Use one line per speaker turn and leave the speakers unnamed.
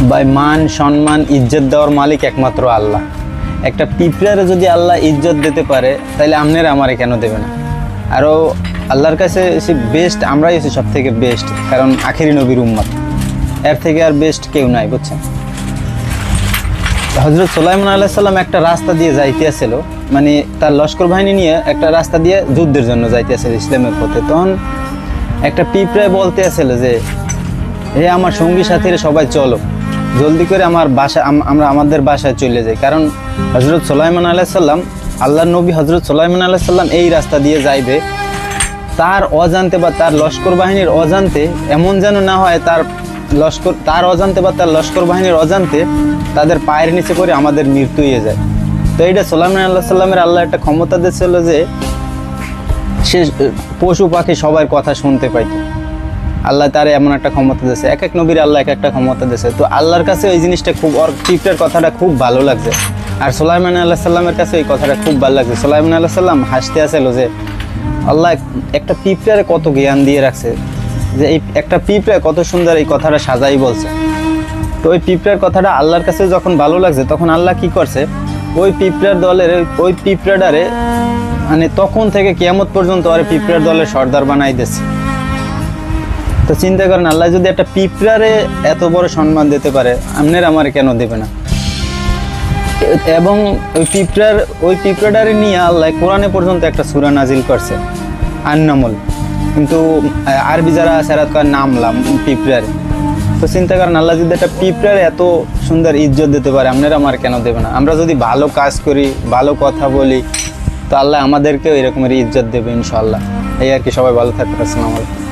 ভাই মান সম্মান ইজ্জত দেওয়ার মালিক একমাত্র আল্লাহ। একটা পিঁপড়ারে যদি আল্লাহ ইজ্জত দিতে পারে তাহলে আপনারা আমারে কেন দেবে না? আরও আল্লাহর কাছে সে বেস্ট আমরাই আছি, সব থেকে বেস্ট, কারণ আখেরি নবীর উম্মত, এর থেকে আর বেস্ট কেউ নাই, বুঝছেন? হজরত সুলাইমান আলাইহিস সালাম একটা রাস্তা দিয়ে যাইতেছিল, মানে তার লস্কর বাহিনী নিয়ে একটা রাস্তা দিয়ে যুদ্ধের জন্য যাইতেছিল ইসলামের পথে। তখন একটা পিঁপড়ায় বলতে আসছিল যে, হে আমার সঙ্গী সাথীরা সবাই চলো, জলদি করে আমার বাসা, আমরা আমাদের বাসায় চলে যাই। কারণ হজরত সুলাইমান আলাইহিস সালাম, আল্লাহর নবী হজরত সুলাইমান আলাইহিস সালাম এই রাস্তা দিয়ে যাইবে, তার অজান্তে বা তার লস্কর বাহিনীর অজান্তে, এমন যেন না হয় তার অজান্তে বা তার লস্কর বাহিনীর অজান্তে তাদের পায়ের নিচে করে আমাদের মৃত্যু হয়ে যায়। তো এইটা সুলাইমান আলাইহিস সালামের আল্লাহ একটা ক্ষমতা দিয়েছিল যে সে পশু পাখি সবার কথা শুনতে পাইত। আল্লাহ তার এমন একটা ক্ষমতা দিয়েছে, এক এক নবীর আল্লাহ এক একটা ক্ষমতা দিয়েছে। তো আল্লাহর কাছে ওই জিনিসটা খুব, ওর পিঁপড়ার কথাটা খুব ভালো লাগছে, আর সুলাইমান আলাইহিস সালামের কাছে এই কথাটা খুব ভালো লাগছে। সুলাইমান আলাইহিস সালাম হাসতে আসছিল যে আল্লাহ একটা পিঁপড়ারে কত জ্ঞান দিয়ে রাখছে, যে এই একটা পিঁপড়া কত সুন্দর এই কথাটা সাজাই বলছে। তো ওই পিঁপড়ার কথাটা আল্লাহর কাছে যখন ভালো লাগছে, তখন আল্লাহ কি করছে, ওই পিঁপড়ার দলের ওই পিঁপড়াটারে মানে তখন থেকে কিয়ামত পর্যন্ত আর পিঁপড়ার দলের সর্দার বানাই দিচ্ছে। তো চিন্তা করেন, আল্লাহ যদি একটা পিঁপড়ারে এত বড় সম্মান দিতে পারে, আপনার আমার কেন দেবে না? এবং ওই পিঁপড়াটারে নিয়ে আল্লাহ কোরআনে পর্যন্ত একটা সূরা নাজিল করছে, আন-নামল। কিন্তু আরবি যারা সেরাত করে নামলাম পিঁপড়ারে। তো চিন্তা করেন, আল্লাহ যদি একটা পিঁপড়ারে এত সুন্দর ইজ্জত দিতে পারে, আপনারা আমার কেন দেবে না? আমরা যদি ভালো কাজ করি, ভালো কথা বলি, তো আল্লাহ আমাদেরকেও এরকমের ইজ্জত দেবে ইনশাআল্লাহ। এই আর কি, সবাই ভালো থাকবে। আসসালামু আলাইকুম।